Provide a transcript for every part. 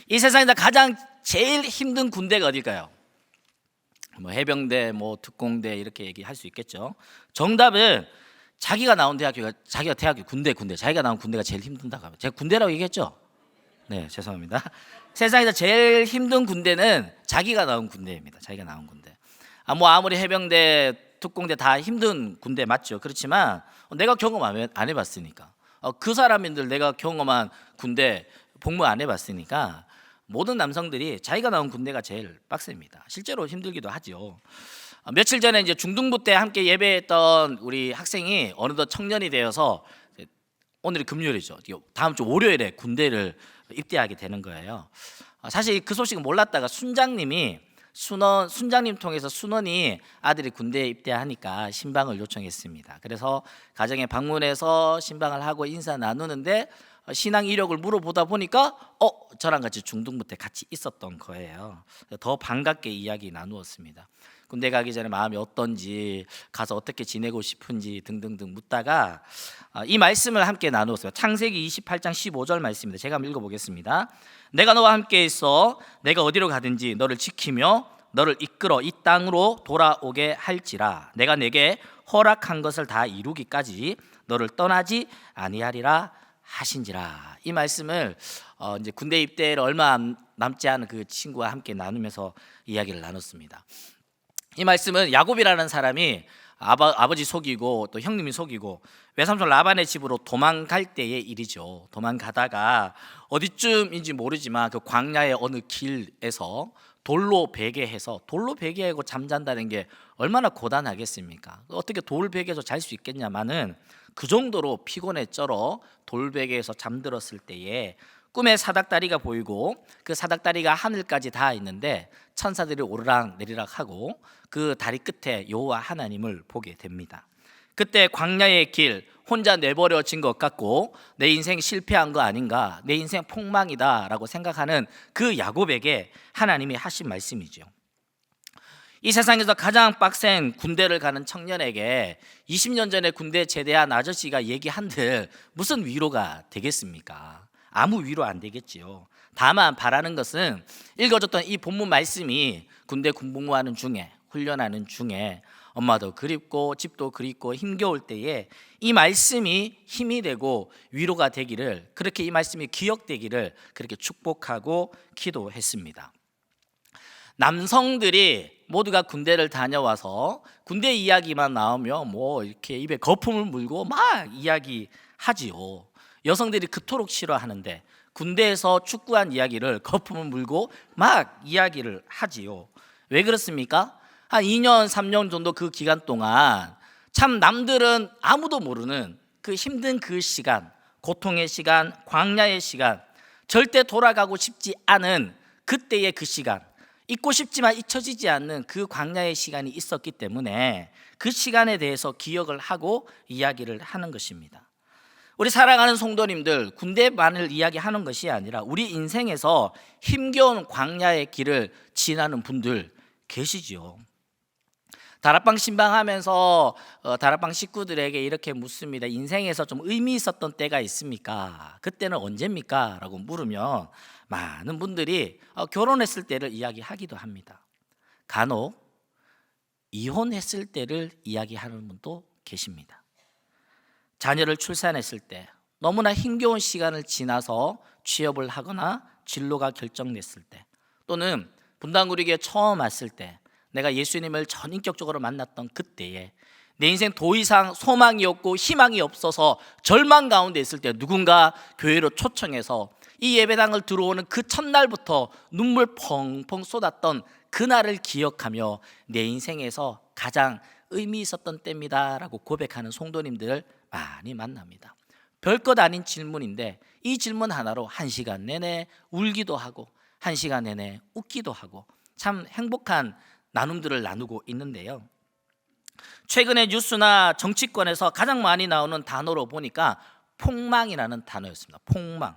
이 세상에서 가장 제일 힘든 군대가 어딜까요? 뭐 해병대, 뭐 특공대 이렇게 얘기할 수 있겠죠. 정답은 자기가 나온 대학교가 자기가 대학교 군대 자기가 나온 군대가 제일 힘든다고 하면 제가 군대라고 얘기했죠? 네, 죄송합니다. 세상에서 제일 힘든 군대는 자기가 나온 군대입니다. 자기가 나온 군대. 뭐 아무리 해병대, 특공대 다 힘든 군대 맞죠. 그렇지만 내가 경험 안 해봤으니까 그 사람인들 내가 경험한 군대 복무 안 해봤으니까 모든 남성들이 자기가 나온 군대가 제일 빡셉니다. 실제로 힘들기도 하죠. 며칠 전에 이제 중등부 때 함께 예배했던 우리 학생이 어느덧 청년이 되어서 오늘이 금요일이죠. 다음 주 월요일에 군대를 입대하게 되는 거예요. 사실 그 소식은 몰랐다가 순장님이 순장님 통해서 순원이 아들이 군대에 입대하니까 신방을 요청했습니다. 그래서 가정에 방문해서 신방을 하고 인사 나누는데 신앙 이력을 물어보다 보니까 저랑 같이 중등부 때 같이 있었던 거예요. 더 반갑게 이야기 나누었습니다. 군대 가기 전에 마음이 어떤지, 가서 어떻게 지내고 싶은지 등등등 묻다가 이 말씀을 함께 나누었어요. 창세기 28장 15절 말씀입니다. 제가 한번 읽어보겠습니다. 내가 너와 함께 있어 내가 어디로 가든지 너를 지키며 너를 이끌어 이 땅으로 돌아오게 할지라. 내가 내게 허락한 것을 다 이루기까지 너를 떠나지 아니하리라 하신지라. 이 말씀을 이제 군대 입대를 얼마 남지 않은 그 친구와 함께 나누면서 이야기를 나눴습니다. 이 말씀은 야곱이라는 사람이 아버지 속이고 또 형님이 속이고 외삼촌 라반의 집으로 도망갈 때의 일이죠. 도망가다가 어디쯤인지 모르지만 그 광야의 어느 길에서 돌로 베개해서 돌로 베개하고 잠잔다는 게 얼마나 고단하겠습니까? 어떻게 돌 베개에서 잘 수 있겠냐마는 그 정도로 피곤에 쩔어 돌 베개에서 잠들었을 때에 꿈에 사닥다리가 보이고 그 사닥다리가 하늘까지 닿아 있는데 천사들이 오르락 내리락 하고 그 다리 끝에 여호와 하나님을 보게 됩니다. 그때 광야의 길 혼자 내버려진 것 같고 내 인생 실패한 거 아닌가, 내 인생 폭망이다 라고 생각하는 그 야곱에게 하나님이 하신 말씀이죠. 이 세상에서 가장 빡센 군대를 가는 청년에게 20년 전에 군대 제대한 아저씨가 얘기한들 무슨 위로가 되겠습니까? 아무 위로 안 되겠지요. 다만 바라는 것은 읽어줬던 이 본문 말씀이 군대 군복무하는 중에, 훈련하는 중에 엄마도 그립고 집도 그립고 힘겨울 때에 이 말씀이 힘이 되고 위로가 되기를, 그렇게 이 말씀이 기억되기를 그렇게 축복하고 기도했습니다. 남성들이 모두가 군대를 다녀와서 군대 이야기만 나오면 뭐 이렇게 입에 거품을 물고 막 이야기하지요. 여성들이 그토록 싫어하는데 군대에서 축구한 이야기를 거품을 물고 막 이야기를 하지요. 왜 그렇습니까? 한 2년 3년 정도 그 기간 동안 참 남들은 아무도 모르는 그 힘든 그 시간, 고통의 시간, 광야의 시간, 절대 돌아가고 싶지 않은 그때의 그 시간, 잊고 싶지만 잊혀지지 않는 그 광야의 시간이 있었기 때문에 그 시간에 대해서 기억을 하고 이야기를 하는 것입니다. 우리 사랑하는 성도님들, 군대만을 이야기하는 것이 아니라 우리 인생에서 힘겨운 광야의 길을 지나는 분들 계시지요. 다락방 신방하면서 다락방 식구들에게 이렇게 묻습니다. 인생에서 좀 의미 있었던 때가 있습니까? 그때는 언제입니까? 라고 물으면 많은 분들이 결혼했을 때를 이야기하기도 합니다. 간혹 이혼했을 때를 이야기하는 분도 계십니다. 자녀를 출산했을 때, 너무나 힘겨운 시간을 지나서 취업을 하거나 진로가 결정됐을 때, 또는 분당구리교에 처음 왔을 때, 내가 예수님을 전인격적으로 만났던 그때에 내 인생 더 이상 소망이 없고 희망이 없어서 절망 가운데 있을 때 누군가 교회로 초청해서 이 예배당을 들어오는 그 첫날부터 눈물 펑펑 쏟았던 그날을 기억하며 내 인생에서 가장 의미 있었던 때입니다 라고 고백하는 성도님들을 많이 만납니다. 별것 아닌 질문인데 이 질문 하나로 1시간 내내 울기도 하고 1시간 내내 웃기도 하고 참 행복한 나눔들을 나누고 있는데요. 최근에 뉴스나 정치권에서 가장 많이 나오는 단어로 보니까 폭망이라는 단어였습니다. 폭망.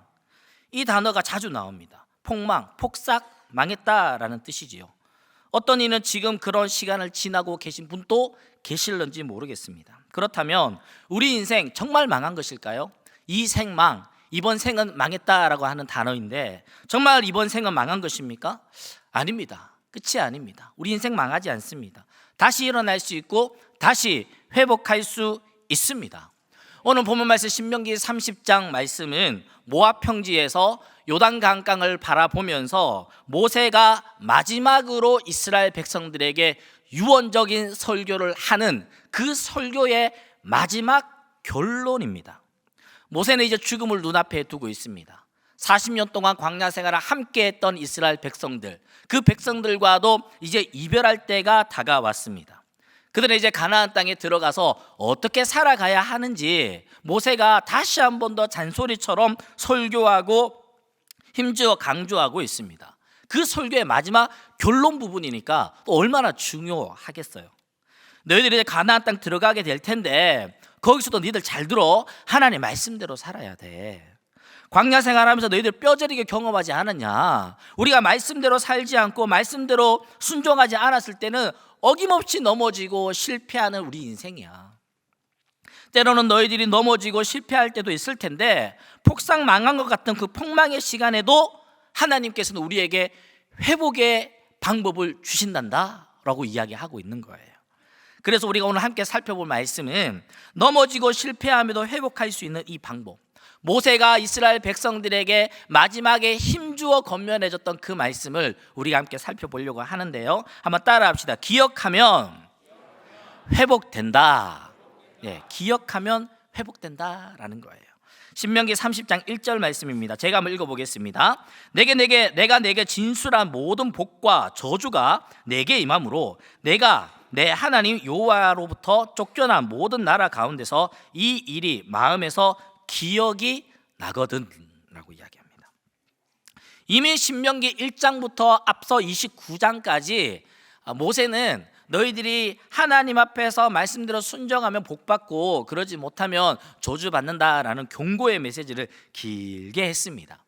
이 단어가 자주 나옵니다. 폭망, 폭삭, 망했다라는 뜻이지요. 어떤 이는 지금 그런 시간을 지나고 계신 분도 계실런지 모르겠습니다. 그렇다면 우리 인생 정말 망한 것일까요? 이 생망, 이번 생은 망했다라고 하는 단어인데 정말 이번 생은 망한 것입니까? 아닙니다. 끝이 아닙니다. 우리 인생 망하지 않습니다. 다시 일어날 수 있고 다시 회복할 수 있습니다. 오늘 본문 말씀 신명기 30장 말씀은 모압 평지에서 요단 강강을 바라보면서 모세가 마지막으로 이스라엘 백성들에게 유언적인 설교를 하는 그 설교의 마지막 결론입니다. 모세는 이제 죽음을 눈앞에 두고 있습니다. 40년 동안 광야 생활을 함께 했던 이스라엘 백성들, 그 백성들과도 이제 이별할 때가 다가왔습니다. 그들은 이제 가나안 땅에 들어가서 어떻게 살아가야 하는지 모세가 다시 한 번 더 잔소리처럼 설교하고 힘주어 강조하고 있습니다. 그 설교의 마지막 결론 부분이니까 또 얼마나 중요하겠어요. 너희들이 이제 가나안 땅 들어가게 될 텐데 거기서도 너희들 잘 들어. 하나님 말씀대로 살아야 돼. 광야 생활하면서 너희들 뼈저리게 경험하지 않았냐? 우리가 말씀대로 살지 않고 말씀대로 순종하지 않았을 때는 어김없이 넘어지고 실패하는 우리 인생이야. 때로는 너희들이 넘어지고 실패할 때도 있을 텐데 폭삭 망한 것 같은 그 폭망의 시간에도 하나님께서는 우리에게 회복의 방법을 주신단다 라고 이야기하고 있는 거예요. 그래서 우리가 오늘 함께 살펴볼 말씀은 넘어지고 실패함에도 회복할 수 있는 이 방법, 모세가 이스라엘 백성들에게 마지막에 힘주어 건면해줬던 그 말씀을 우리가 함께 살펴보려고 하는데요. 한번 따라합시다. 기억하면 회복된다. 기억하면 회복된다라는 거예요. 신명기 30장 1절 말씀입니다. 제가 한번 읽어보겠습니다. 내가 내게 진술한 모든 복과 저주가 내게 임함으로 내가 내 하나님 여호와로부터 쫓겨난 모든 나라 가운데서 이 일이 마음에서 기억이 나거든 라고 이야기합니다. 이미 신명기 1장부터 앞서 29장까지 모세는 너희들이 하나님 앞에서 말씀대로 순종하면 복받고 그러지 못하면 저주받는다라는 경고의 메시지를 길게 했습니다.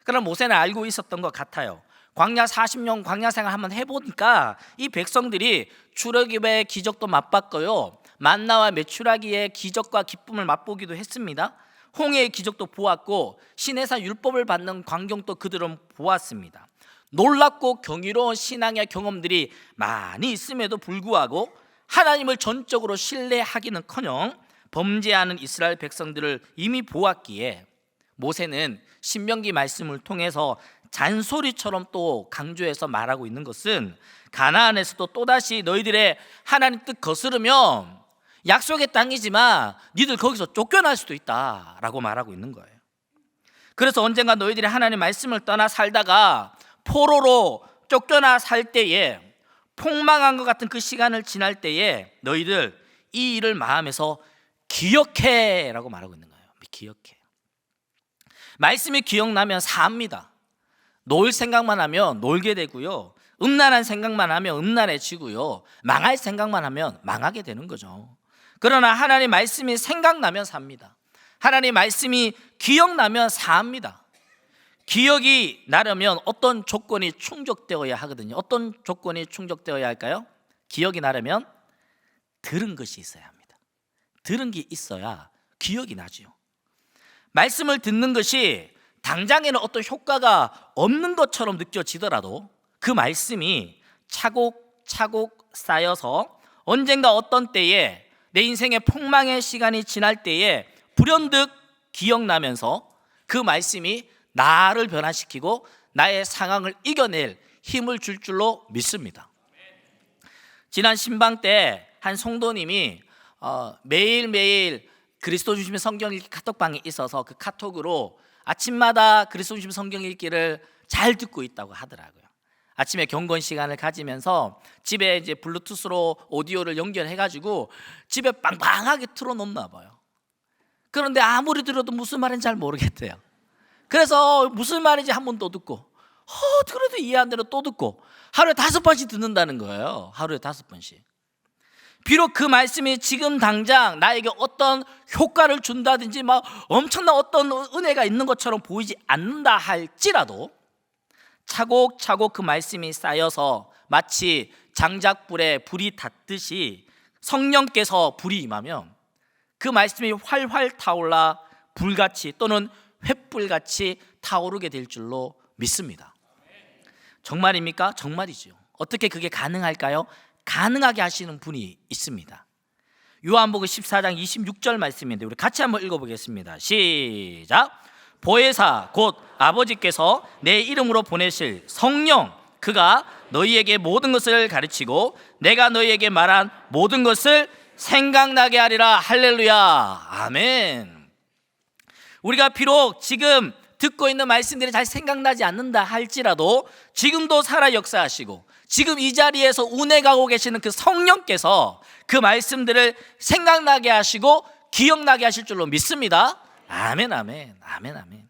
그럼 모세는 알고 있었던 것 같아요. 광야 40년 광야 생활 한번 해보니까 이 백성들이 출애굽의 기적도 맛봤고요, 만나와 메추라기의 기적과 기쁨을 맛보기도 했습니다. 홍해의 기적도 보았고 시내산 율법을 받는 광경도 그들은 보았습니다. 놀랍고 경이로운 신앙의 경험들이 많이 있음에도 불구하고 하나님을 전적으로 신뢰하기는커녕 범죄하는 이스라엘 백성들을 이미 보았기에 모세는 신명기 말씀을 통해서 잔소리처럼 또 강조해서 말하고 있는 것은 가나안에서도 또다시 너희들의 하나님 뜻 거스르면 약속의 땅이지만 니들 거기서 쫓겨날 수도 있다라고 말하고 있는 거예요. 그래서 언젠가 너희들이 하나님 말씀을 떠나 살다가 포로로 쫓겨나 살 때에 폭망한 것 같은 그 시간을 지날 때에 너희들 이 일을 마음에서 기억해 라고 말하고 있는 거예요. 기억해. 말씀이 기억나면 삽니다. 놀 생각만 하면 놀게 되고요, 음란한 생각만 하면 음란해지고요, 망할 생각만 하면 망하게 되는 거죠. 그러나 하나님 말씀이 생각나면 삽니다. 하나님 말씀이 기억나면 삽니다. 기억이 나려면 어떤 조건이 충족되어야 하거든요. 어떤 조건이 충족되어야 할까요? 기억이 나려면 들은 것이 있어야 합니다. 들은 게 있어야 기억이 나죠. 말씀을 듣는 것이 당장에는 어떤 효과가 없는 것처럼 느껴지더라도 그 말씀이 차곡차곡 쌓여서 언젠가 어떤 때에 내 인생의 폭망의 시간이 지날 때에 불현듯 기억나면서 그 말씀이 나를 변화시키고 나의 상황을 이겨낼 힘을 줄 줄로 믿습니다. 지난 신방 때 한 성도님이 매일매일 그리스도 중심의 성경 읽기 카톡방에 있어서 그 카톡으로 아침마다 그리스도 중심의 성경 읽기를 잘 듣고 있다고 하더라고요. 아침에 경건 시간을 가지면서 집에 이제 블루투스로 오디오를 연결해가지고 집에 빵빵하게 틀어놓나 봐요. 그런데 아무리 들어도 무슨 말인지 잘 모르겠대요. 그래서 무슨 말인지 한 번 또 듣고 그래도 이해 안 되는 또 듣고 하루에 5번씩 듣는다는 거예요. 하루에 5번씩. 비록 그 말씀이 지금 당장 나에게 어떤 효과를 준다든지 막 엄청난 어떤 은혜가 있는 것처럼 보이지 않는다 할지라도 차곡차곡 그 말씀이 쌓여서 마치 장작불에 불이 닿듯이 성령께서 불이 임하면 그 말씀이 활활 타올라 불같이 또는 횃불같이 타오르게 될 줄로 믿습니다. 정말입니까? 정말이죠. 어떻게 그게 가능할까요? 가능하게 하시는 분이 있습니다. 요한복음 14장 26절 말씀인데 우리 같이 한번 읽어보겠습니다. 시작. 보혜사 곧 아버지께서 내 이름으로 보내실 성령, 그가 너희에게 모든 것을 가르치고 내가 너희에게 말한 모든 것을 생각나게 하리라. 할렐루야. 아멘. 우리가 비록 지금 듣고 있는 말씀들이 잘 생각나지 않는다 할지라도 지금도 살아 역사하시고 지금 이 자리에서 운행하고 계시는 그 성령께서 그 말씀들을 생각나게 하시고 기억나게 하실 줄로 믿습니다. 아멘, 아멘, 아멘, 아멘.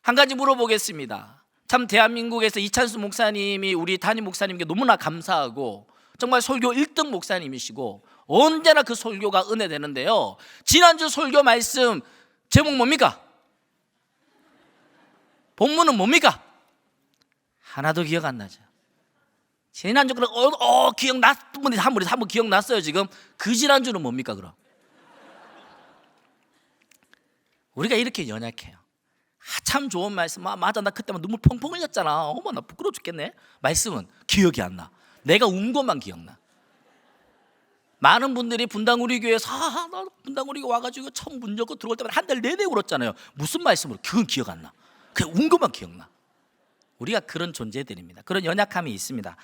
한 가지 물어보겠습니다. 참 대한민국에서 이찬수 목사님이 우리 담임 목사님께 너무나 감사하고 정말 설교 1등 목사님이시고 언제나 그 설교가 은혜되는데요, 지난주 설교 말씀 제목 뭡니까? 본문은 뭡니까? 하나도 기억 안 나죠. 지난주 그럼 기억났던 분이 한 번 기억났어요. 지금 그 지난주는 뭡니까? 그럼 우리가 이렇게 연약해요. 참 좋은 말씀, 맞아, 나 그때만 눈물 펑펑 흘렸잖아, 어머 나 부끄러워 죽겠네. 말씀은 기억이 안 나. 내가 운 것만 기억나. 많은 분들이 분당우리 교회에서 나 분당우리 와가지고 처음 문 열고 들어올 때마다 한 달 내내 울었잖아요. 무슨 말씀으로? 그건 기억 안 나. 그냥 운 것만 기억나. 우리가 그런 존재들입니다. 그런 연약함이 있습니다.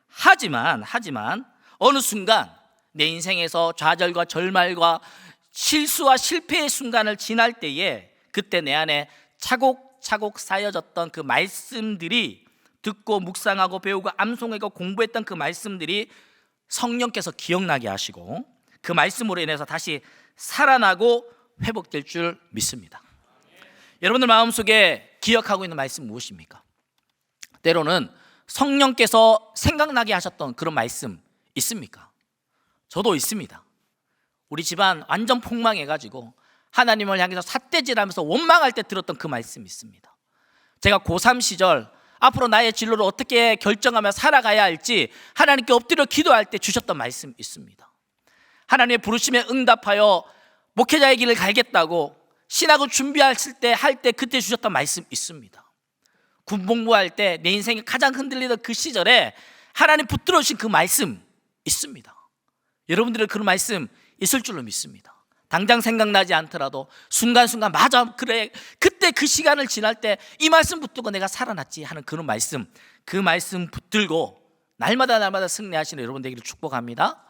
하지만 어느 순간 내 인생에서 좌절과 절망과 실수와 실패의 순간을 지날 때에 그때 내 안에 차곡차곡 쌓여졌던 그 말씀들이, 듣고 묵상하고 배우고 암송하고 공부했던 그 말씀들이 성령께서 기억나게 하시고 그 말씀으로 인해서 다시 살아나고 회복될 줄 믿습니다. 여러분들 마음속에 기억하고 있는 말씀 무엇입니까? 때로는 성령께서 생각나게 하셨던 그런 말씀 있습니까? 저도 있습니다. 우리 집안 완전 폭망해가지고 하나님을 향해서 삿대질하면서 원망할 때 들었던 그 말씀이 있습니다. 제가 고3 시절 앞으로 나의 진로를 어떻게 결정하며 살아가야 할지 하나님께 엎드려 기도할 때 주셨던 말씀이 있습니다. 하나님의 부르심에 응답하여 목회자의 길을 갈겠다고 신학을 준비했을 때 그때 주셨던 말씀 있습니다. 군복무할 때 내 인생이 가장 흔들리던 그 시절에 하나님 붙들어 주신 그 말씀 있습니다. 여러분들의 그런 말씀 있을 줄로 믿습니다. 당장 생각나지 않더라도 순간순간 맞아, 그래, 그때 그 시간을 지날 때 이 말씀 붙들고 내가 살아났지 하는 그런 말씀, 그 말씀 붙들고 날마다 승리하시는 여러분 되기를 축복합니다.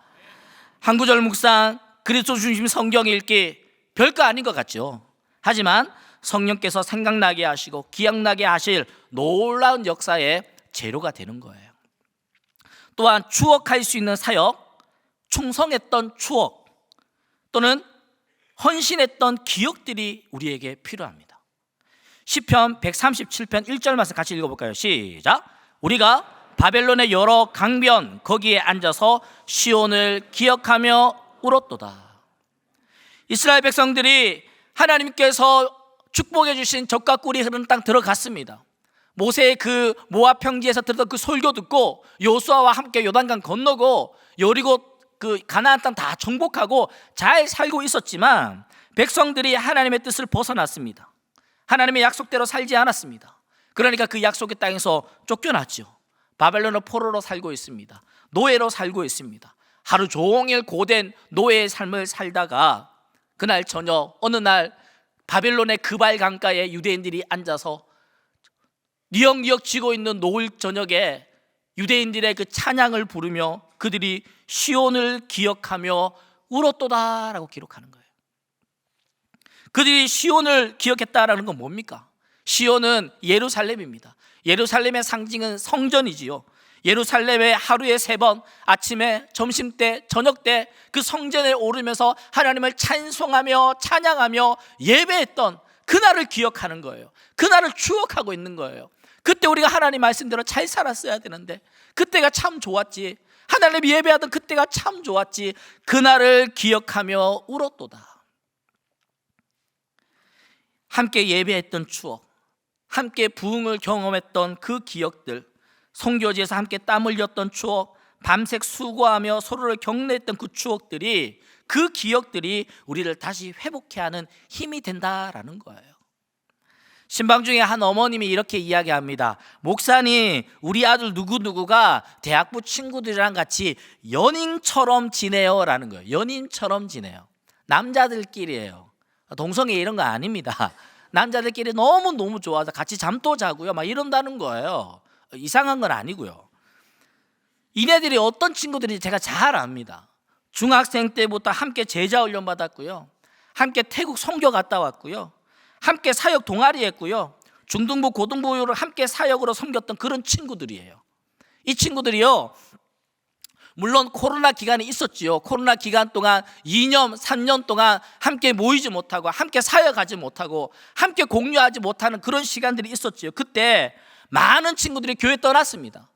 한 구절 묵상, 그리스도 중심 성경 읽기 별거 아닌 것 같죠. 하지만 성령께서 생각나게 하시고 기억나게 하실 놀라운 역사의 재료가 되는 거예요. 또한 추억할 수 있는 사역, 충성했던 추억 또는 헌신했던 기억들이 우리에게 필요합니다. 시편 137편 1절 말씀 같이 읽어볼까요? 시작. 우리가 바벨론의 여러 강변 거기에 앉아서 시온을 기억하며 울었도다. 이스라엘 백성들이 하나님께서 축복해 주신 젖과 꿀이 흐르는 땅 들어갔습니다. 모세의 그 모압 평지에서 들었던 그 설교 듣고 요수아와 함께 요단강 건너고 여리고 그 가나안 땅 다 정복하고 잘 살고 있었지만 백성들이 하나님의 뜻을 벗어났습니다. 하나님의 약속대로 살지 않았습니다. 그러니까 그 약속의 땅에서 쫓겨났죠. 바벨론의 포로로 살고 있습니다. 노예로 살고 있습니다. 하루 종일 고된 노예의 삶을 살다가 그날 저녁 어느 날 바벨론의 그발 강가에 유대인들이 앉아서 니역니역 지고 있는 노을 저녁에 유대인들의 그 찬양을 부르며 그들이 시온을 기억하며 울었도다라고 기록하는 거예요. 그들이 시온을 기억했다라는 건 뭡니까? 시온은 예루살렘입니다. 예루살렘의 상징은 성전이지요. 예루살렘에 하루에 3번 아침에, 점심때, 저녁때 그 성전에 오르면서 하나님을 찬송하며 찬양하며 예배했던 그날을 기억하는 거예요. 그날을 추억하고 있는 거예요. 그때 우리가 하나님 말씀대로 잘 살았어야 되는데 그때가 참 좋았지, 하나님 예배하던 그때가 참 좋았지, 그날을 기억하며 울었도다. 함께 예배했던 추억, 함께 부흥을 경험했던 그 기억들, 선교지에서 함께 땀 흘렸던 추억, 밤새 수고하며 서로를 격려했던 그 추억들이, 그 기억들이 우리를 다시 회복해 하는 힘이 된다라는 거예요. 신방 중에 한 어머님이 이렇게 이야기합니다. 목사님, 우리 아들 누구누구가 대학부 친구들이랑 같이 연인처럼 지내요 라는 거예요. 연인처럼 지내요. 남자들끼리예요. 동성애 이런 거 아닙니다. 남자들끼리 너무너무 좋아서 같이 잠도 자고요 막 이런다는 거예요. 이상한 건 아니고요. 이네들이 어떤 친구들인지 제가 잘 압니다. 중학생 때부터 함께 제자 훈련 받았고요, 함께 태국 선교 갔다 왔고요, 함께 사역 동아리 했고요, 중등부 고등부를 함께 사역으로 섬겼던 그런 친구들이에요. 이 친구들이요, 물론 코로나 기간이 있었지요. 코로나 기간 동안 2년 3년 동안 함께 모이지 못하고 함께 사역하지 못하고 함께 공유하지 못하는 그런 시간들이 있었지요. 그때 많은 친구들이 교회 떠났습니다.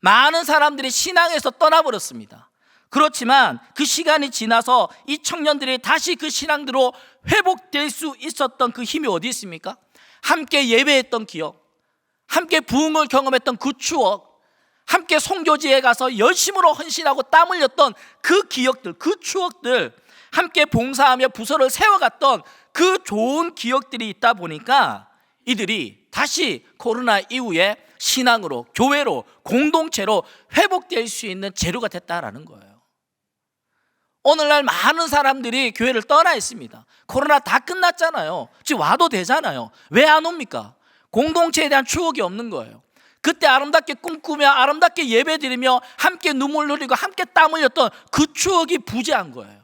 많은 사람들이 신앙에서 떠나버렸습니다. 그렇지만 그 시간이 지나서 이 청년들이 다시 그 신앙대로 회복될 수 있었던 그 힘이 어디 있습니까? 함께 예배했던 기억, 함께 부흥을 경험했던 그 추억, 함께 선교지에 가서 열심으로 헌신하고 땀 흘렸던 그 기억들, 그 추억들, 함께 봉사하며 부서를 세워갔던 그 좋은 기억들이 있다 보니까 이들이 다시 코로나 이후에 신앙으로, 교회로, 공동체로 회복될 수 있는 재료가 됐다라는 거예요. 오늘날 많은 사람들이 교회를 떠나 있습니다. 코로나 다 끝났잖아요. 지금 와도 되잖아요. 왜 안 옵니까? 공동체에 대한 추억이 없는 거예요. 그때 아름답게 꿈꾸며 아름답게 예배드리며 함께 눈물 흘리고 함께 땀 흘렸던 그 추억이 부재한 거예요.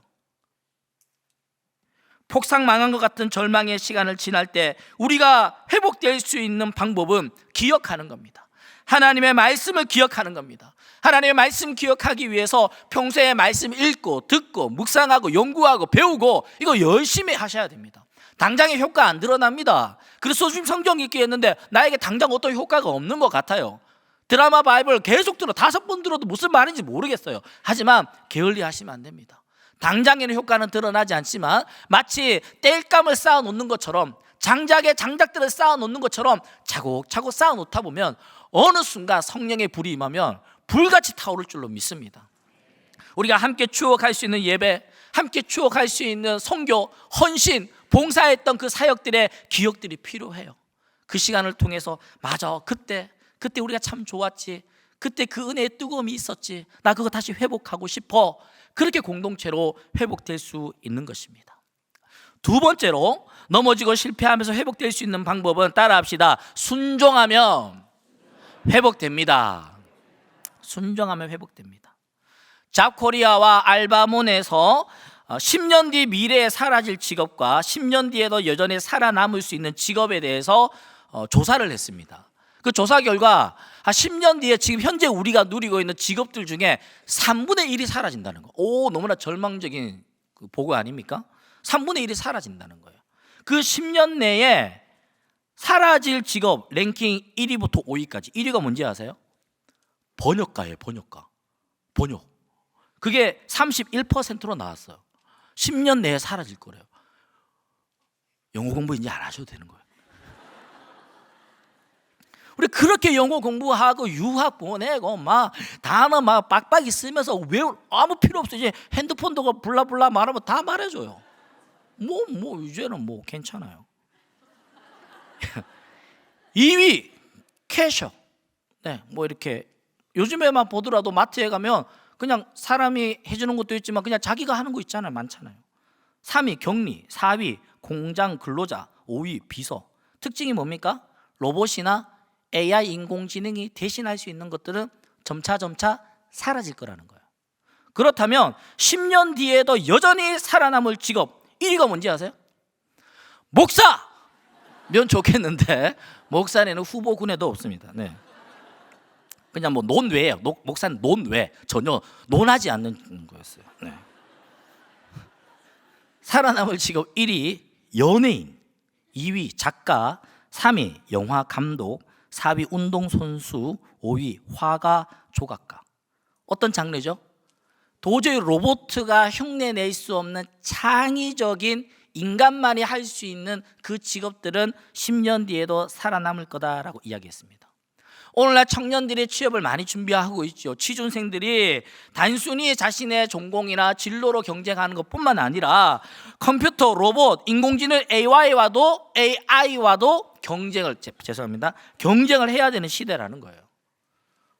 폭삭 망한 것 같은 절망의 시간을 지날 때 우리가 회복될 수 있는 방법은 기억하는 겁니다. 하나님의 말씀을 기억하는 겁니다. 하나님의 말씀 기억하기 위해서 평소에 말씀 읽고 듣고 묵상하고 연구하고 배우고 이거 열심히 하셔야 됩니다. 당장에 효과 안 드러납니다. 그래서 요즘 성경 읽기 했는데 나에게 당장 어떤 효과가 없는 것 같아요. 드라마 바이블 계속 들어 5번 들어도 무슨 말인지 모르겠어요. 하지만 게을리 하시면 안 됩니다. 당장에는 효과는 드러나지 않지만 마치 땔감을 쌓아 놓는 것처럼, 장작에 장작들을 쌓아 놓는 것처럼 차곡차곡 쌓아 놓다 보면 어느 순간 성령의 불이 임하면 불같이 타오를 줄로 믿습니다. 우리가 함께 추억할 수 있는 예배, 함께 추억할 수 있는 선교, 헌신, 봉사했던 그 사역들의 기억들이 필요해요. 그 시간을 통해서 맞아, 그때 우리가 참 좋았지, 그때 그 은혜의 뜨거움이 있었지, 나 그거 다시 회복하고 싶어. 그렇게 공동체로 회복될 수 있는 것입니다. 두 번째로 넘어지고 실패하면서 회복될 수 있는 방법은 따라합시다. 순종하면 회복됩니다. 순종하면 회복됩니다. 잡코리아와 알바몬에서 10년 뒤 미래에 사라질 직업과 10년 뒤에도 여전히 살아남을 수 있는 직업에 대해서 조사를 했습니다. 그 조사 결과 10년 뒤에 지금 현재 우리가 누리고 있는 직업들 중에 3분의 1이 사라진다는 거. 오, 너무나 절망적인 그 보고 아닙니까? 3분의 1이 사라진다는 거예요. 그 10년 내에 사라질 직업 랭킹 1위부터 5위까지. 1위가 뭔지 아세요? 번역가예요. 번역. 그게 31%로 나왔어요. 10년 내에 사라질 거래요. 영어 공부 이제 안 하셔도 되는 거예요. 우리 그렇게 영어 공부하고 유학 보내고 막 단어 막 빡빡이 쓰면서 외울 아무 필요 없어. 이제 핸드폰도 블라블라 말하면 다 말해줘요. 뭐 이제는 뭐 괜찮아요. 2위 캐셔. 네, 뭐 이렇게 요즘에만 보더라도 마트에 가면 그냥 사람이 해주는 것도 있지만 그냥 자기가 하는 거 있잖아요. 많잖아요. 3위 격리, 4위 공장 근로자, 5위 비서. 특징이 뭡니까? 로봇이나 AI 인공지능이 대신할 수 있는 것들은 점차 사라질 거라는 거예요. 그렇다면 10년 뒤에도 여전히 살아남을 직업 1위가 뭔지 아세요? 목사면 좋겠는데 목사에는 후보군에도 없습니다. 네. 그냥 뭐 논외예요. 목사는 논외, 전혀 논하지 않는 거였어요. 네. 살아남을 직업 1위 연예인, 2위 작가, 3위 영화 감독, 4위 운동선수, 5위 화가, 조각가. 어떤 장르죠? 도저히 로봇가 흉내낼 수 없는 창의적인 인간만이 할 수 있는 그 직업들은 10년 뒤에도 살아남을 거다라고 이야기했습니다. 오늘날 청년들이 취업을 많이 준비하고 있죠. 취준생들이 단순히 자신의 전공이나 진로로 경쟁하는 것뿐만 아니라 컴퓨터, 로봇, 인공지능 AI와도 경쟁을 해야 되는 시대라는 거예요.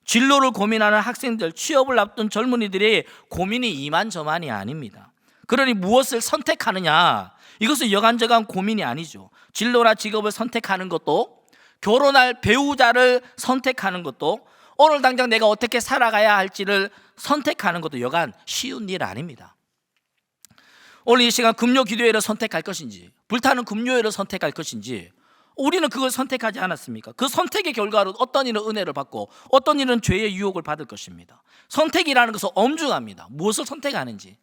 진로를 고민하는 학생들, 취업을 앞둔 젊은이들의 고민이 이만저만이 아닙니다. 그러니 무엇을 선택하느냐, 이것은 여간저간 고민이 아니죠. 진로나 직업을 선택하는 것도, 결혼할 배우자를 선택하는 것도, 오늘 당장 내가 어떻게 살아가야 할지를 선택하는 것도 여간 쉬운 일 아닙니다. 오늘 이 시간 금요 기도회를 선택할 것인지, 불타는 금요회를 선택할 것인지, 우리는 그걸 선택하지 않았습니까? 그 선택의 결과로 어떤 이는 은혜를 받고 어떤 이는 죄의 유혹을 받을 것입니다. 선택이라는 것은 엄중합니다. 무엇을 선택하는지,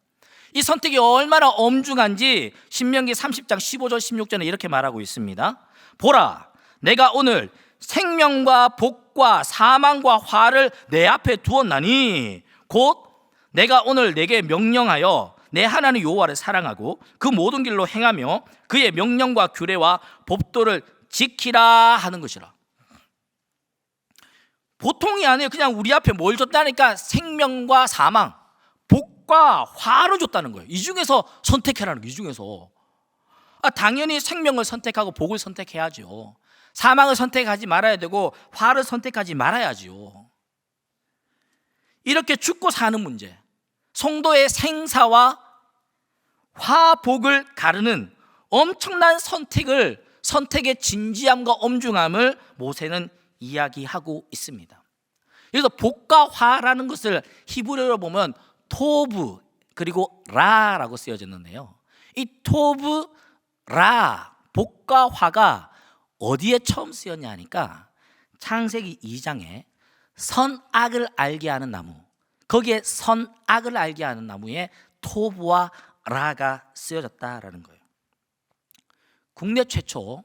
이 선택이 얼마나 엄중한지 신명기 30장 15절 16절에 이렇게 말하고 있습니다. 보라, 내가 오늘 생명과 복과 사망과 화를 내 앞에 두었나니 곧 내가 오늘 내게 명령하여 내 하나님 여호와를 사랑하고 그 모든 길로 행하며 그의 명령과 규례와 법도를 지키라 하는 것이라. 보통이 아니에요. 그냥 우리 앞에 뭘 줬다니까? 생명과 사망, 복과 화를 줬다는 거예요. 이 중에서 선택해라는 거예요. 이 중에서 당연히 생명을 선택하고 복을 선택해야죠. 사망을 선택하지 말아야 되고 화를 선택하지 말아야죠. 이렇게 죽고 사는 문제, 성도의 생사와 화복을 가르는 엄청난 선택의 진지함과 엄중함을 모세는 이야기하고 있습니다. 그래서 복과 화라는 것을 히브리어로 보면 토브 그리고 라라고 쓰여졌는데요, 이 토브, 라, 복과 화가 어디에 처음 쓰였냐 하니까 창세기 2장에 선악을 알게 하는 나무, 거기에 선악을 알게 하는 나무에 토브와 라가 쓰여졌다라는 거예요. 국내 최초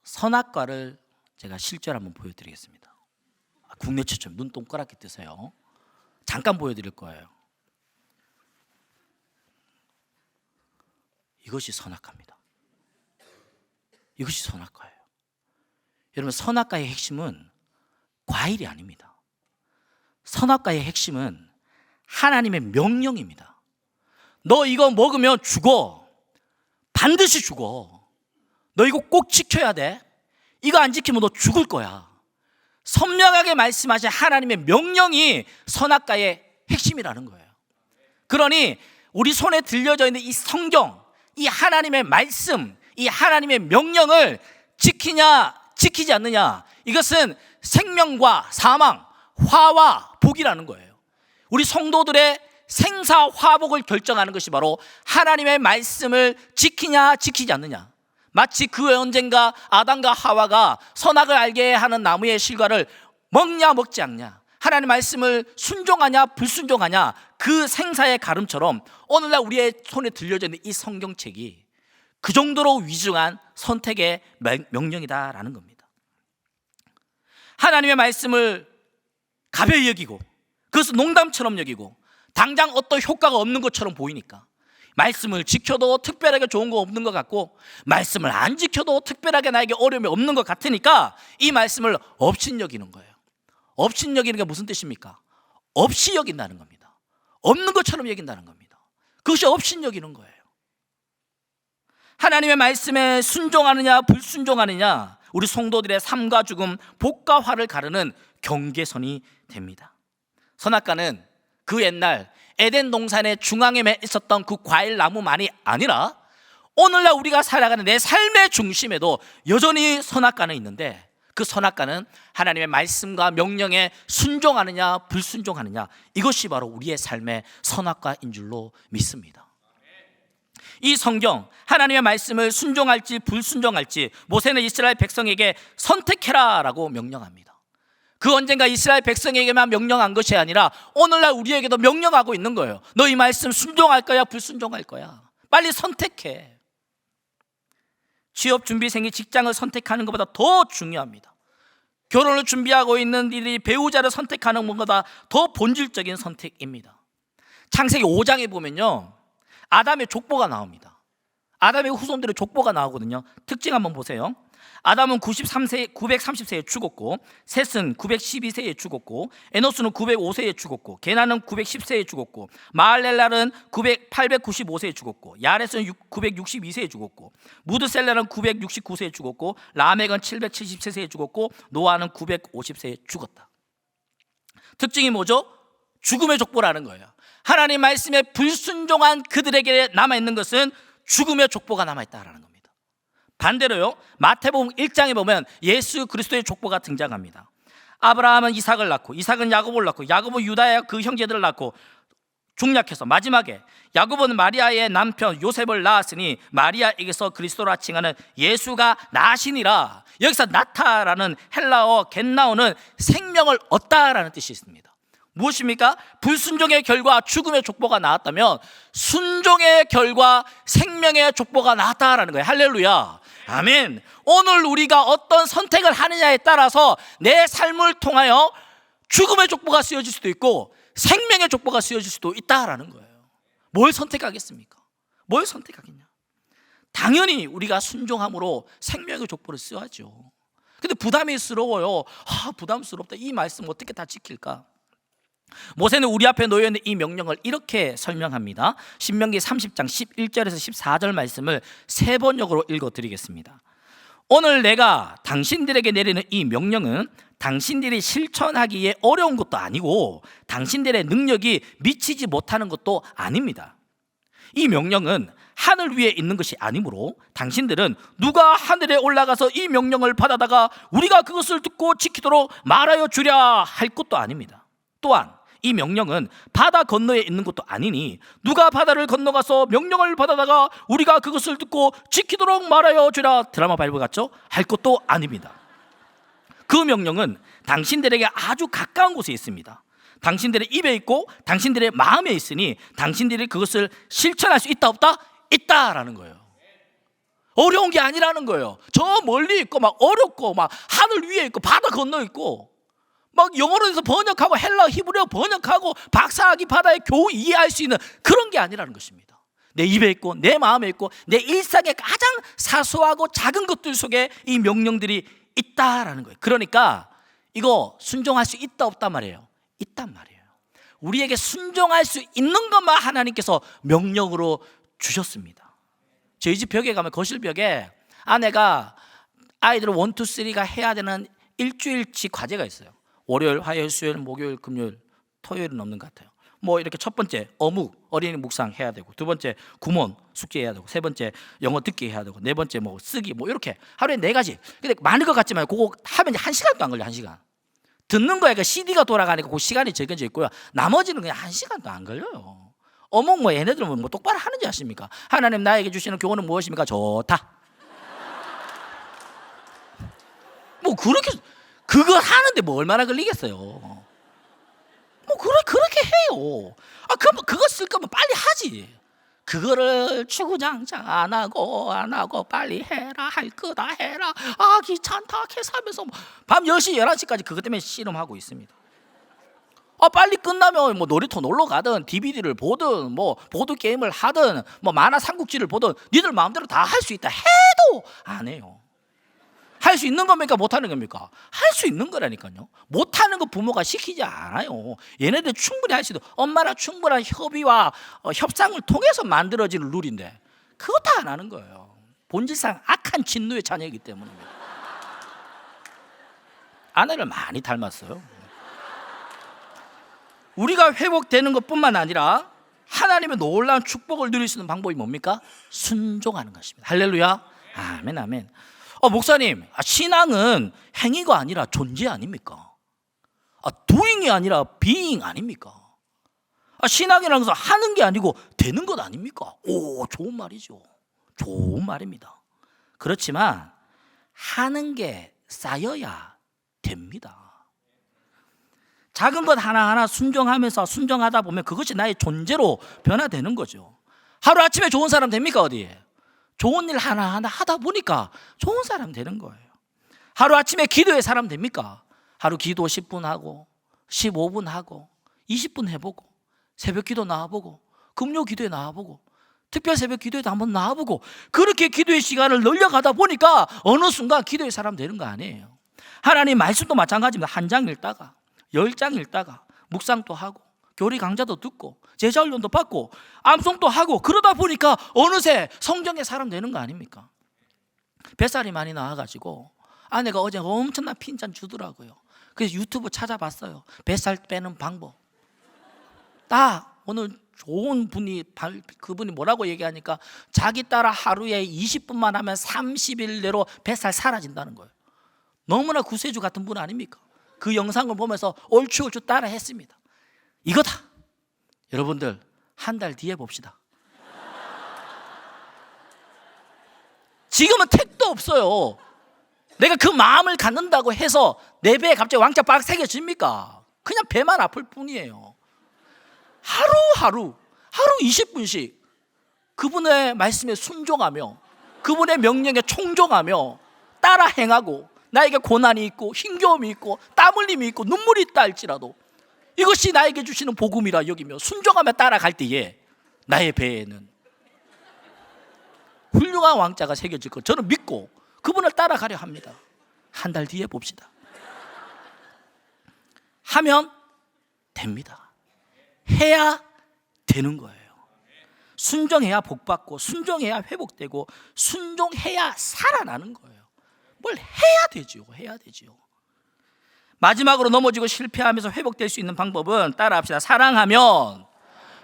선악과를 제가 실제로 한번 보여드리겠습니다. 국내 최초, 눈 동그랗게 뜨세요. 잠깐 보여드릴 거예요. 이것이 선악과입니다. 이것이 선악과예요. 여러분, 선악과의 핵심은 과일이 아닙니다. 선악과의 핵심은 하나님의 명령입니다. 너 이거 먹으면 죽어. 반드시 죽어. 너 이거 꼭 지켜야 돼. 이거 안 지키면 너 죽을 거야. 선명하게 말씀하신 하나님의 명령이 선악과의 핵심이라는 거예요. 그러니 우리 손에 들려져 있는 이 성경, 이 하나님의 말씀, 이 하나님의 명령을 지키냐 지키지 않느냐, 이것은 생명과 사망, 화와 복이라는 거예요. 우리 성도들의 생사 화복을 결정하는 것이 바로 하나님의 말씀을 지키냐 지키지 않느냐. 마치 그 언젠가 아담과 하와가 선악을 알게 하는 나무의 실과를 먹냐 먹지 않냐, 하나님의 말씀을 순종하냐 불순종하냐, 그 생사의 가름처럼 오늘날 우리의 손에 들려져 있는 이 성경책이 그 정도로 위중한 선택의 명령이다라는 겁니다. 하나님의 말씀을 가벼이 여기고 그것을 농담처럼 여기고 당장 어떤 효과가 없는 것처럼 보이니까, 말씀을 지켜도 특별하게 좋은 거 없는 것 같고 말씀을 안 지켜도 특별하게 나에게 어려움이 없는 것 같으니까 이 말씀을 업신여기는 거예요. 업신여기는 게 무슨 뜻입니까? 없이 여긴다는 겁니다. 없는 것처럼 여긴다는 겁니다. 그것이 업신여기는 거예요. 하나님의 말씀에 순종하느냐 불순종하느냐, 우리 성도들의 삶과 죽음, 복과 화를 가르는 경계선이 됩니다. 선악과는 그 옛날 에덴 동산의 중앙에 있었던 그 과일 나무만이 아니라 오늘날 우리가 살아가는 내 삶의 중심에도 여전히 선악과는 있는데, 그 선악과는 하나님의 말씀과 명령에 순종하느냐 불순종하느냐, 이것이 바로 우리의 삶의 선악과인 줄로 믿습니다. 이 성경, 하나님의 말씀을 순종할지 불순종할지 모세는 이스라엘 백성에게 선택해라 라고 명령합니다. 그 언젠가 이스라엘 백성에게만 명령한 것이 아니라 오늘날 우리에게도 명령하고 있는 거예요. 너 이 말씀 순종할 거야 불순종할 거야? 빨리 선택해. 취업준비생이 직장을 선택하는 것보다 더 중요합니다. 결혼을 준비하고 있는 이들이 배우자를 선택하는 것보다 더 본질적인 선택입니다. 창세기 5장에 보면요, 아담의 족보가 나옵니다. 아담의 후손들의 족보가 나오거든요. 특징 한번 보세요. 아담은 930세에 죽었고, 셋은 912세에 죽었고, 에노스는 905세에 죽었고, 게나는 910세에 죽었고, 마할렐랄은 895세에 죽었고, 야렛은 962세에 죽었고, 무드셀라는 969세에 죽었고, 라멕은 777세에 죽었고, 노아는 950세에 죽었다. 특징이 뭐죠? 죽음의 족보라는 거예요. 하나님 말씀에 불순종한 그들에게 남아있는 것은 죽음의 족보가 남아있다라는 겁니다. 반대로요, 마태복음 1장에 보면 예수 그리스도의 족보가 등장합니다. 아브라함은 이삭을 낳고, 이삭은 야곱을 낳고, 야곱은 유다의 그 형제들을 낳고 중략해서 마지막에 야곱은 마리아의 남편 요셉을 낳았으니 마리아에게서 그리스도라 칭하는 예수가 나시니라. 여기서 나타라는 헬라어 겟나오는 생명을 얻다라는 뜻이 있습니다. 무엇입니까? 불순종의 결과 죽음의 족보가 나왔다면 순종의 결과 생명의 족보가 나왔다라는 거예요. 할렐루야, 아멘. 오늘 우리가 어떤 선택을 하느냐에 따라서 내 삶을 통하여 죽음의 족보가 쓰여질 수도 있고 생명의 족보가 쓰여질 수도 있다라는 거예요. 뭘 선택하겠습니까? 뭘 선택하겠냐? 당연히 우리가 순종함으로 생명의 족보를 써야죠. 근데 부담스러워요. 부담스럽다. 이 말씀 어떻게 다 지킬까? 모세는 우리 앞에 놓여있는 이 명령을 이렇게 설명합니다. 신명기 30장 11절에서 14절 말씀을 세 번역으로 읽어드리겠습니다. 오늘 내가 당신들에게 내리는 이 명령은 당신들이 실천하기에 어려운 것도 아니고 당신들의 능력이 미치지 못하는 것도 아닙니다. 이 명령은 하늘 위에 있는 것이 아니므로 당신들은 누가 하늘에 올라가서 이 명령을 받아다가 우리가 그것을 듣고 지키도록 말하여 주랴 할 것도 아닙니다. 또한 이 명령은 바다 건너에 있는 것도 아니니 누가 바다를 건너가서 명령을 받아다가 우리가 그것을 듣고 지키도록 말하여 주라, 드라마 바이블 같죠? 할 것도 아닙니다. 그 명령은 당신들에게 아주 가까운 곳에 있습니다. 당신들의 입에 있고 당신들의 마음에 있으니 당신들이 그것을 실천할 수 있다 없다? 있다라는 거예요. 어려운 게 아니라는 거예요. 저 멀리 있고 막 어렵고 막 하늘 위에 있고 바다 건너 있고 막 영어로 해서 번역하고 헬라 히브리어 번역하고 박사학위 받아야 겨우 이해할 수 있는 그런 게 아니라는 것입니다. 내 입에 있고 내 마음에 있고 내 일상의 가장 사소하고 작은 것들 속에 이 명령들이 있다라는 거예요. 그러니까 이거 순종할 수 있다 없단 말이에요. 있단 말이에요. 우리에게 순종할 수 있는 것만 하나님께서 명령으로 주셨습니다. 저희 집 벽에 가면 거실 벽에 아내가 아이들 1, 2, 3가 해야 되는 일주일치 과제가 있어요. 월요일, 화요일, 수요일, 목요일, 금요일, 토요일은 없는 것 같아요. 뭐 이렇게 첫 번째 어묵, 어린이 묵상 해야 되고, 두 번째 구몬 숙제 해야 되고, 세 번째 영어 듣기 해야 되고, 네 번째 뭐 쓰기 뭐 이렇게 하루에 4가지. 근데 많은 것 같지만 그거 하면 1시간도 안 걸려. 1시간. 듣는 거에 그 CD가 돌아가니까 그 시간이 정해져 있고요. 나머지는 그냥 1시간도 안 걸려요. 어묵 뭐 얘네들은 뭐 똑바로 하는지 아십니까? 하나님 나에게 주시는 교훈은 무엇입니까? 좋다. 뭐 그렇게 그걸 하는데 뭐 얼마나 걸리겠어요? 뭐 그렇게 해요. 그럼 그거 쓸 거면 빨리 하지. 그거를 주구장창 안 하고 빨리 해라, 할 거다 해라, 귀찮다 계산하면서 밤 10시 11시까지 그것 때문에 씨름하고 있습니다. 빨리 끝나면 뭐 놀이터 놀러 가든 DVD를 보든 뭐 보드 게임을 하든 뭐 만화 삼국지를 보든 니들 마음대로 다 할 수 있다 해도 안 해요. 할 수 있는 겁니까? 못하는 겁니까? 할 수 있는 거라니까요. 못하는 거 부모가 시키지 않아요. 얘네들 충분히 할 수 있는, 엄마랑 충분한 협의와 협상을 통해서 만들어지는 룰인데 그것도 안 하는 거예요. 본질상 악한 진노의 자녀이기 때문입니다. 아내를 많이 닮았어요. 우리가 회복되는 것뿐만 아니라 하나님의 놀라운 축복을 누릴 수 있는 방법이 뭡니까? 순종하는 것입니다. 할렐루야, 아멘, 아멘. 목사님, 신앙은 행위가 아니라 존재 아닙니까? doing이 아니라 being 아닙니까? 신앙이라는 것은 하는 게 아니고 되는 것 아닙니까? 좋은 말이죠. 좋은 말입니다. 그렇지만 하는 게 쌓여야 됩니다. 작은 것 하나하나 순종하다 보면 그것이 나의 존재로 변화되는 거죠. 하루아침에 좋은 사람 됩니까? 어디에? 좋은 일 하나하나 하다 보니까 좋은 사람 되는 거예요. 하루아침에 기도의 사람 됩니까? 하루 기도 10분 하고 15분 하고 20분 해보고 새벽 기도 나와보고 금요 기도에 나와보고 특별 새벽 기도에도 한번 나와보고 그렇게 기도의 시간을 늘려가다 보니까 어느 순간 기도의 사람 되는 거 아니에요. 하나님 말씀도 마찬가지입니다. 한 장 읽다가 10장 읽다가 묵상도 하고 교리 강좌도 듣고 제자 훈련도 받고 암송도 하고 그러다 보니까 어느새 성경의 사람 되는 거 아닙니까? 뱃살이 많이 나와가지고 아내가 어제 엄청난 핀잔 주더라고요. 그래서 유튜브 찾아봤어요. 뱃살 빼는 방법. 딱 오늘 좋은 분이 그분이 뭐라고 얘기하니까 자기 따라 하루에 20분만 하면 30일 내로 뱃살 사라진다는 거예요. 너무나 구세주 같은 분 아닙니까? 그 영상을 보면서 옳지 따라 했습니다. 이거다. 여러분들 한 달 뒤에 봅시다. 지금은 택도 없어요. 내가 그 마음을 갖는다고 해서 내 배에 갑자기 왕자 빡 새겨집니까? 그냥 배만 아플 뿐이에요. 하루 20분씩 그분의 말씀에 순종하며 그분의 명령에 총종하며 따라 행하고 나에게 고난이 있고 힘겨움이 있고 땀 흘림이 있고 눈물이 있다 할지라도 이것이 나에게 주시는 복음이라 여기며 순종하며 따라갈 때에 나의 배에는 훌륭한 왕자가 새겨질 것 저는 믿고 그분을 따라가려 합니다. 한 달 뒤에 봅시다. 하면 됩니다. 해야 되는 거예요. 순종해야 복받고 순종해야 회복되고 순종해야 살아나는 거예요. 뭘 해야 되지요. 해야 되지요. 마지막으로 넘어지고 실패하면서 회복될 수 있는 방법은 따라합시다. 사랑하면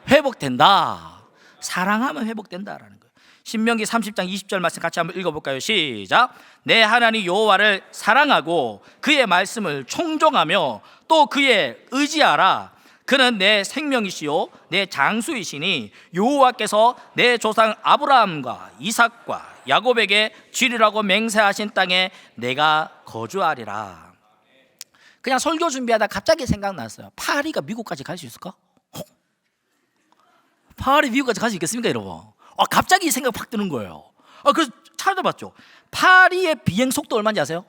회복된다. 사랑하면 회복된다라는 거예요. 신명기 30장 20절 말씀 같이 한번 읽어볼까요? 시작. 내 하나님 여호와를 사랑하고 그의 말씀을 총종하며 또 그의 의지하라. 그는 내 생명이시요 내 장수이시니 여호와께서 내 조상 아브라함과 이삭과 야곱에게 주리라고 맹세하신 땅에 내가 거주하리라. 그냥 설교 준비하다 갑자기 생각났어요. 파리가 미국까지 갈 수 있을까? 파리 미국까지 갈 수 있겠습니까 여러분? 갑자기 이 생각 확 드는 거예요. 그래서 찾아봤죠. 파리의 비행 속도 얼마인지 아세요?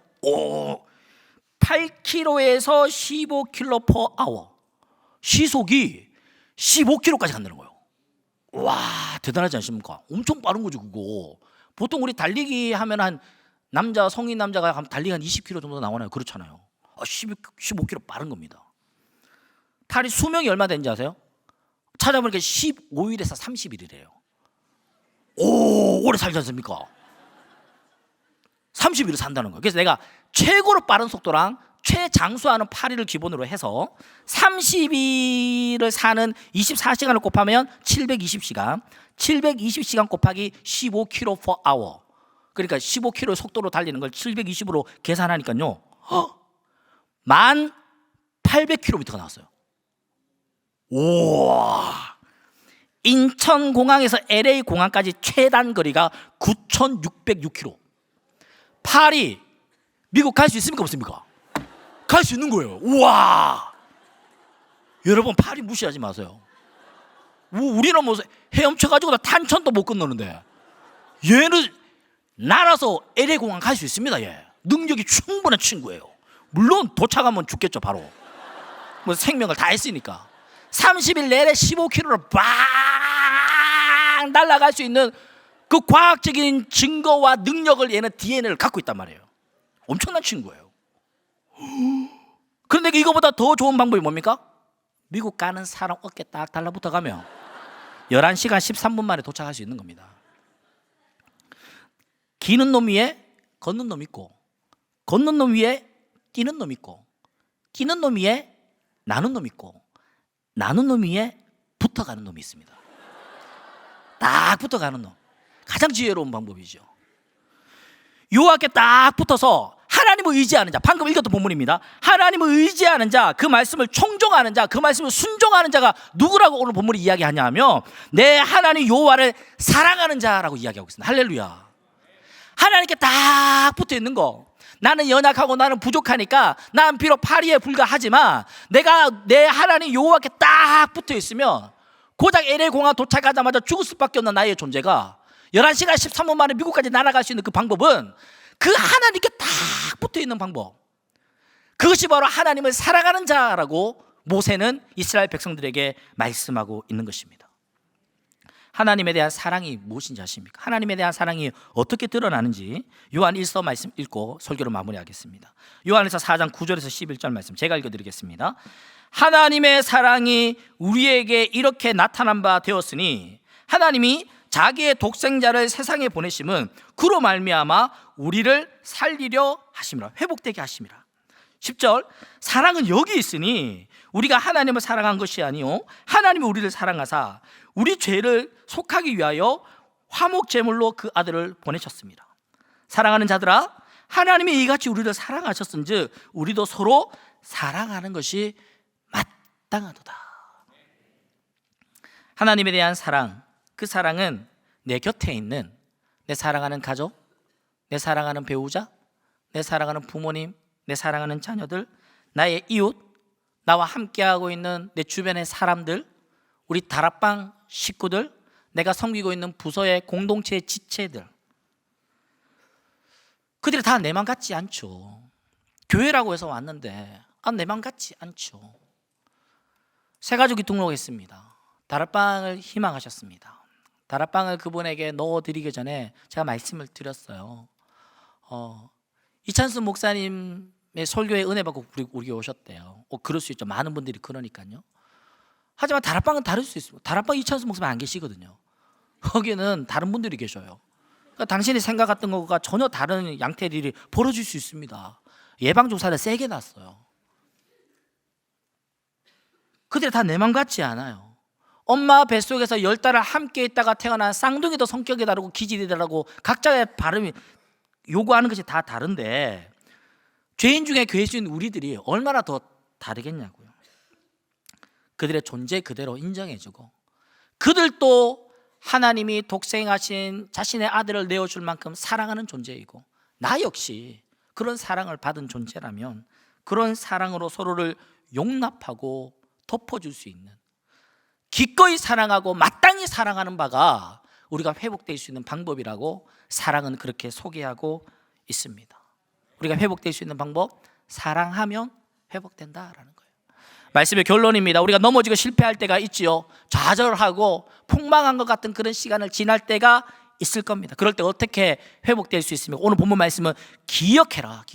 8km에서 15km/h. 시속이 15km까지 간다는 거예요. 와, 대단하지 않습니까? 엄청 빠른 거죠 그거. 보통 우리 달리기 하면 성인 남자가 달리기 한 20km 정도 나오나요? 그렇잖아요. 15km 빠른 겁니다. 파리 수명이 얼마 되는지 아세요? 찾아보니까 15일에서 30일이래요. 오래 살지 않습니까? 30일을 산다는 거예요. 그래서 내가 최고로 빠른 속도랑 최장수하는 파리를 기본으로 해서 30일을 사는 24시간을 곱하면 720시간 720시간 곱하기 15km/h. 그러니까 15km 속도로 달리는 걸 720으로 계산하니까요 1800km가 나왔어요. 우와. 인천공항에서 LA공항까지 최단 거리가 9606km. 파리 미국 갈 수 있습니까 없습니까? 갈 수 있는 거예요. 우와. 여러분 파리 무시하지 마세요. 우리는 뭐 헤엄쳐가지고 탄천도 못 건너는데 얘는 날아서 LA공항 갈 수 있습니다. 얘 능력이 충분한 친구예요. 물론 도착하면 죽겠죠 바로. 뭐 생명을 다 했으니까 30일 내내 15km로 빡 날아갈 수 있는 그 과학적인 증거와 능력을 얘는 DNA를 갖고 있단 말이에요. 엄청난 친구예요. 그런데 이거보다 더 좋은 방법이 뭡니까? 미국 가는 사람 어깨 딱 달라붙어 가면 11시간 13분 만에 도착할 수 있는 겁니다. 기는 놈 위에 걷는 놈 있고 걷는 놈 위에 뛰는 놈 있고 뛰는 놈 위에 나는 놈 있고 나는 놈 위에 붙어가는 놈이 있습니다. 딱 붙어가는 놈. 가장 지혜로운 방법이죠. 여호와께 딱 붙어서 하나님을 의지하는 자, 방금 읽었던 본문입니다. 하나님을 의지하는 자, 그 말씀을 총종하는 자, 그 말씀을 순종하는 자가 누구라고 오늘 본문이 이야기하냐면 내 하나님 여호와를 사랑하는 자라고 이야기하고 있습니다. 할렐루야. 하나님께 딱 붙어 있는 거. 나는 연약하고 나는 부족하니까 난 비록 파리에 불과하지만 내가 내 하나님 여호와께 딱 붙어 있으면 고작 LA 공항 도착하자마자 죽을 수밖에 없는 나의 존재가 11시간 13분 만에 미국까지 날아갈 수 있는 그 방법은 그 하나님께 딱 붙어 있는 방법. 그것이 바로 하나님을 사랑하는 자라고 모세는 이스라엘 백성들에게 말씀하고 있는 것입니다. 하나님에 대한 사랑이 무엇인지 아십니까? 하나님에 대한 사랑이 어떻게 드러나는지 요한 1서 말씀 읽고 설교를 마무리하겠습니다. 요한일서 4장 9절에서 11절 말씀 제가 읽어드리겠습니다. 하나님의 사랑이 우리에게 이렇게 나타난 바 되었으니 하나님이 자기의 독생자를 세상에 보내심은 그로 말미암아 우리를 살리려 하심이라, 회복되게 하심이라. 10절, 사랑은 여기 있으니 우리가 하나님을 사랑한 것이 아니요 하나님이 우리를 사랑하사 우리 죄를 속하기 위하여 화목 제물로 그 아들을 보내셨습니다. 사랑하는 자들아, 하나님이 이같이 우리를 사랑하셨은즉 우리도 서로 사랑하는 것이 마땅하도다. 하나님에 대한 사랑, 그 사랑은 내 곁에 있는 내 사랑하는 가족, 내 사랑하는 배우자, 내 사랑하는 부모님, 내 사랑하는 자녀들, 나의 이웃, 나와 함께하고 있는 내 주변의 사람들, 우리 다락방 식구들, 내가 섬기고 있는 부서의 공동체의 지체들, 그들이 다 내 맘 같지 않죠. 교회라고 해서 왔는데 내 맘 같지 않죠. 새가족이 등록했습니다. 다락방을 희망하셨습니다. 다락방을 그분에게 넣어드리기 전에 제가 말씀을 드렸어요. 이찬수 목사님의 설교에 은혜 받고 우리 오셨대요. 그럴 수 있죠. 많은 분들이 그러니까요. 하지만 다락방은 다를 수 있습니다. 다락방 이찬수 목사님 안 계시거든요. 거기는 다른 분들이 계셔요. 그러니까 당신이 생각했던 것과 전혀 다른 양태의 일이 벌어질 수 있습니다. 예방조사를 세게 놨어요. 그들이 다 내 맘 같지 않아요. 엄마 뱃속에서 10달을 함께 있다가 태어난 쌍둥이도 성격이 다르고 기질이 다르고 각자의 발음이 요구하는 것이 다 다른데 죄인 중에 괴수인 우리들이 얼마나 더 다르겠냐고요. 그들의 존재 그대로 인정해주고 그들도 하나님이 독생하신 자신의 아들을 내어줄 만큼 사랑하는 존재이고 나 역시 그런 사랑을 받은 존재라면 그런 사랑으로 서로를 용납하고 덮어줄 수 있는, 기꺼이 사랑하고 마땅히 사랑하는 바가 우리가 회복될 수 있는 방법이라고 사랑은 그렇게 소개하고 있습니다. 우리가 회복될 수 있는 방법, 사랑하면 회복된다라는 거예요. 말씀의 결론입니다. 우리가 넘어지고 실패할 때가 있지요. 좌절하고 폭망한 것 같은 그런 시간을 지날 때가 있을 겁니다. 그럴 때 어떻게 회복될 수 있습니까? 오늘 본문 말씀은 기억해라.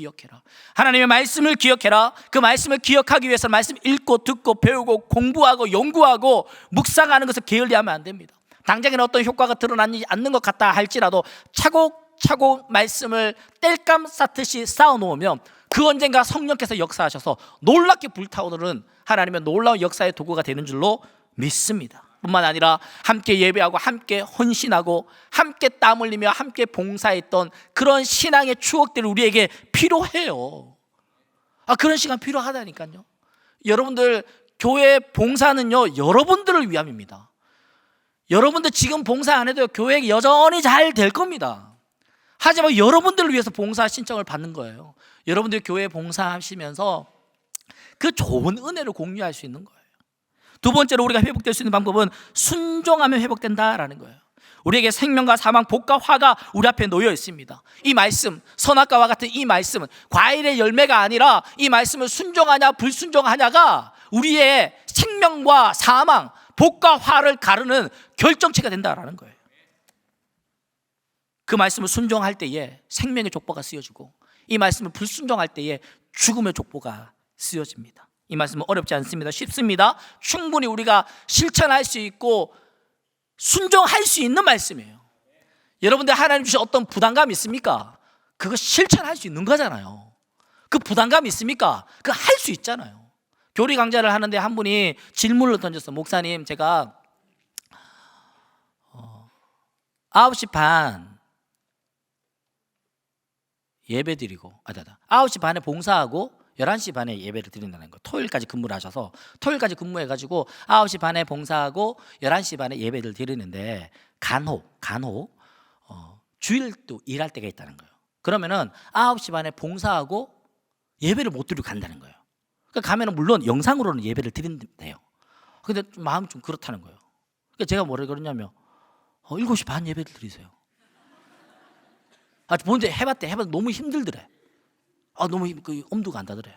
하나님의 말씀을 기억해라. 그 말씀을 기억하기 위해서 말씀 읽고 듣고 배우고 공부하고 연구하고 묵상하는 것을 게을리하면 안 됩니다. 당장에는 어떤 효과가 드러나지 않는 것 같다 할지라도 차곡차곡 말씀을 땔감 쌓듯이 쌓아놓으면 그 언젠가 성령께서 역사하셔서 놀랍게 불타오르는 하나님의 놀라운 역사의 도구가 되는 줄로 믿습니다. 뿐만 아니라 함께 예배하고 함께 헌신하고 함께 땀 흘리며 함께 봉사했던 그런 신앙의 추억들이 우리에게 필요해요. 그런 시간 필요하다니까요. 여러분들 교회 봉사는요 여러분들을 위함입니다. 여러분들 지금 봉사 안 해도 교회 여전히 잘 될 겁니다. 하지만 여러분들을 위해서 봉사 신청을 받는 거예요. 여러분들 교회 봉사하시면서 그 좋은 은혜를 공유할 수 있는 거예요. 두 번째로 우리가 회복될 수 있는 방법은 순종하면 회복된다라는 거예요. 우리에게 생명과 사망, 복과 화가 우리 앞에 놓여 있습니다. 이 말씀, 선악과와 같은 이 말씀은 과일의 열매가 아니라 이 말씀을 순종하냐 불순종하냐가 우리의 생명과 사망, 복과 화를 가르는 결정체가 된다라는 거예요. 그 말씀을 순종할 때에 생명의 족보가 쓰여지고 이 말씀을 불순종할 때에 죽음의 족보가 쓰여집니다. 이 말씀은 어렵지 않습니다. 쉽습니다. 충분히 우리가 실천할 수 있고 순종할 수 있는 말씀이에요. 여러분들 하나님 주신 어떤 부담감 있습니까? 그거 실천할 수 있는 거잖아요. 그 부담감 있습니까? 그거 할 수 있잖아요. 교리 강좌를 하는데 한 분이 질문을 던졌어요. 목사님, 제가 9시 반 예배 드리고 9시 반에 봉사하고 11시 반에 예배를 드린다는 거예요. 토요일까지 근무를 하셔서 토요일까지 근무해가지고 9시 반에 봉사하고 11시 반에 예배를 드리는데 간혹 주일도 일할 때가 있다는 거예요. 그러면은 9시 반에 봉사하고 예배를 못 드리고 간다는 거예요. 그러니까 가면은 물론 영상으로는 예배를 드린대요. 근데 마음이 좀 그렇다는 거예요. 그러니까 제가 뭐라 그러냐면 7시 반 예배를 드리세요. 먼저 해봤대 너무 힘들더래. 너무 엄두가 안 나더래요.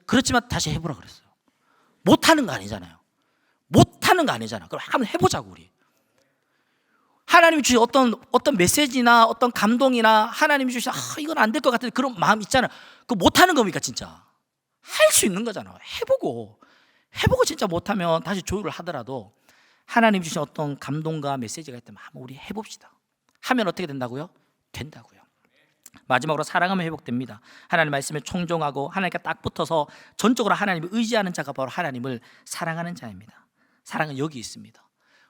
그렇지만 다시 해보라 그랬어요. 못하는 거 아니잖아요. 그럼 한번 해보자고 우리. 하나님이 주신 어떤 메시지나 어떤 감동이나 하나님이 주신 이건 안 될 것 같은 그런 마음 있잖아요. 그거 못하는 겁니까 진짜? 할 수 있는 거잖아요. 해보고 진짜 못하면 다시 조율을 하더라도 하나님 주신 어떤 감동과 메시지가 있다면 한번 우리 해봅시다. 하면 어떻게 된다고요? 된다고요. 마지막으로 사랑하면 회복됩니다. 하나님 말씀에 청종하고 하나님께 딱 붙어서 전적으로 하나님을 의지하는 자가 바로 하나님을 사랑하는 자입니다. 사랑은 여기 있습니다.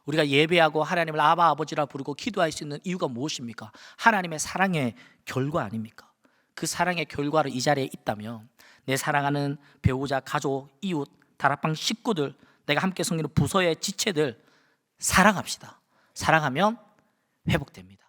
우리가 예배하고 하나님을 아바 아버지라 부르고 기도할 수 있는 이유가 무엇입니까? 하나님의 사랑의 결과 아닙니까? 그 사랑의 결과로 이 자리에 있다면 내 사랑하는 배우자, 가족, 이웃, 다락방 식구들, 내가 함께 섬기는 부서의 지체들 사랑합시다. 사랑하면 회복됩니다.